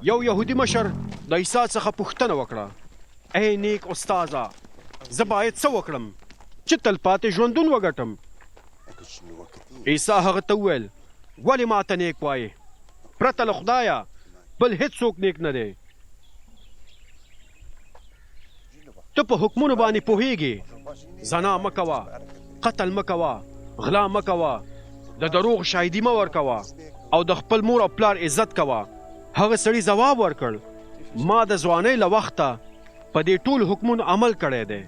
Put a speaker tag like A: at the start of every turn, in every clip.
A: یو یهودي مشر د عیسی څخه پوښتنه وکړه، ای نیک استاذه، زه باید څه وکړم چې تلپاتې ژوندون وګټم؟ عیسی هغه ته وویل، ولې ماته نیک وایې؟ پرته له خدایه بل هیڅوک نیک نه دی. ته په حکمونو باندې پوهیږې، زنا مه کوه، قتل مه کوه، غلا مه کوه، د دروغ شاهدي مه ورکوه او د خپل مور او پلار عزت کوه. هغه سړي ځواب ورکړ، ما د ځوانۍ له وخته په دې ټولو حکمونو عمل کړی دی.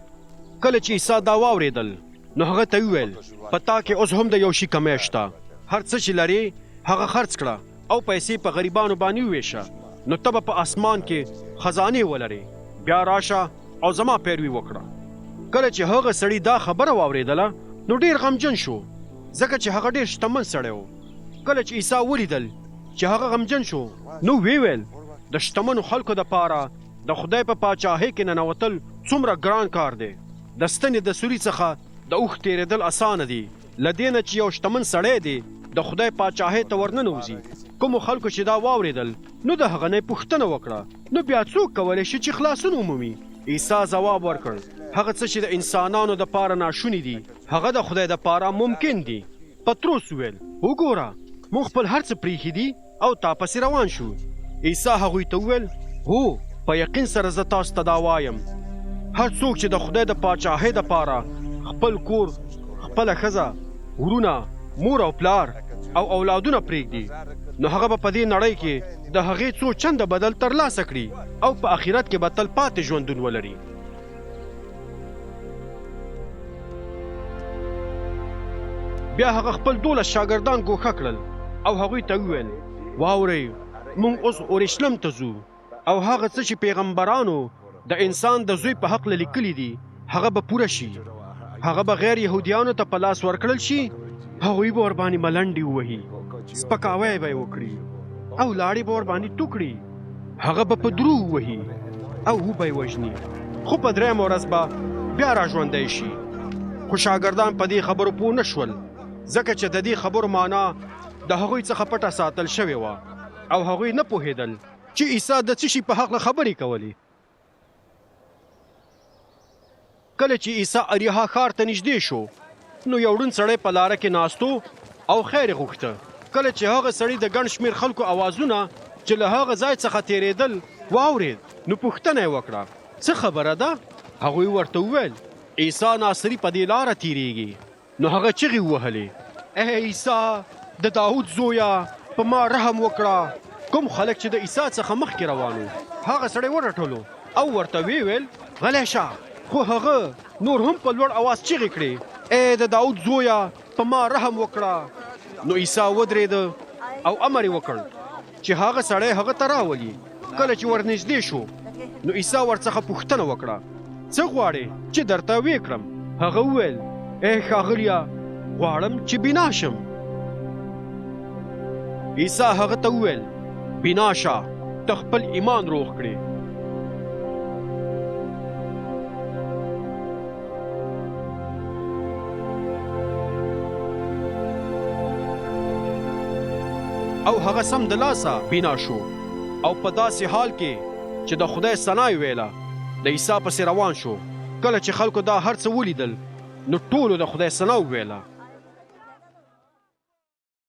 A: کله چې عیسی دا واورېدل نو هغه ته وویل، په تا کې اوس هم د یو شي کمی شته. هر څه چې لرې هغه خرڅ کړه او پیسې په غریبانو باندې وویشه، نو ته به په اسمان کې خزانې ولرې. بیا راشه او زما پیروي وکړه. کله چې هغه سړي دا خبره واورېدله نو ډېر غمجن شو، ځکه چې هغه ډېر شتمن سړی و. کله چې عیسی ولیدل چې هغه غمجن شو نو ویل، د شتمنو خلکو دپاره د خدای په پاچاهۍ کې ننوتل څومره ګران کار دی. د ستنې د سوري څخه د اوښ تېرېدل اسانه دي، له دې نه چې یو شتمن سړی دی د خدای پاچاهۍ ته ورننوځي. کومو خلکو چې دا واورېدل نو د هغه نه یې پوښتنه وکړه، نو بیا څوک کولی شي چې خلاصون ومومي؟ عیسی ځواب ورکړ، هغه څه چې د انسانانو دپاره ناشوني دي هغه د خدای دپاره ممکن دي. پطرس وویل، وګوره موږ خپل هر څه پریښي دي او تا پسې روان شو. عیسی هغوی ته وویل، هو په یقین سره زه تاسو ته دا وایم، هر څوک چې د خدای د پاچاهۍ دپاره خپل کور، خپله ښځه، ورونه، مور او پلار او اولادونه پرېږدي، نو هغه به په دې نړۍ کې د هغې څو چنده بدل ترلاسه کړي او په آخرت کې به تلپاتې ژوندون ولري. بیا هغه خپل 12 شاګردان ګوښه کړل او هغوی ته وویل، واورئ موږ اوس اورشلیم ته ځو او هغه څه چې پیغمبرانو د انسان د زوی په حق لیکلي دي هغه به پوره شي. هغه به غیر یهودیانو ته په لاس ورکړل شي، هغوی به ورباندې ملنډې ووهي، سپکاوی به یې وکړي او لاړې به ورباندې توکړي. هغه به په دروغ ووهي او وبه یې وژني، خو په درېیمه ورځ به بیا راژوندی شي. خو شاګردان په دې خبرو پوه نه شول، ځکه چې د دې خبرو معنا د هغوی څخه پټه ساتل شوې وه او هغوی نه پوهېدل چې عیسی د څه شي په هکله خبرې کولې. کله چې عیسی اریحا ښار ته نږدې شو نو یو ړوند سړی په لاره کې ناست او خیر یې غوښته. کله چې هغه سړي د ګڼ شمېر خلکو اوازونه چې له هغه ځای څخه تېرېدل واورېد نو پوښتنه یې وکړه، څه خبره ده؟ هغوی ورته وویل، عیسی ناصري په دې لاره تېرېږي. نو هغه چغې ووهلې، ای عیسی د داود زویه په ما رحم وکړه. کوم خلک چې د عیسی څخه مخکې روان وو هغه سړی ورټلو او ورته ویل، غلی شه. خو هغه نور هم په لوړ اواز چغې کړې، ای د داود زویه په ما رحم وکړه. نو عیسی ودرېده او امر یې وکړ چې هغه سړی هغه ته راولي. کله چې ورنږدې شو نو عیسی ورڅخه پوښتنه وکړه، څه غواړې چې درته ویې کړم؟ هغه وویل، ای ښاغلیه غواړم چې بینا شم. عیسی هغه ته وویل، بینا شه، ته خپل ایمان روغ کړې. او هغه سم د لاسه بینا شو او په داسې حال کې چې د خدای ثنا یې ویله د عیسی پسې روان شو. کله چې خلکو دا هر څه ولیدل نو ټولو د خدای ثنا وویله.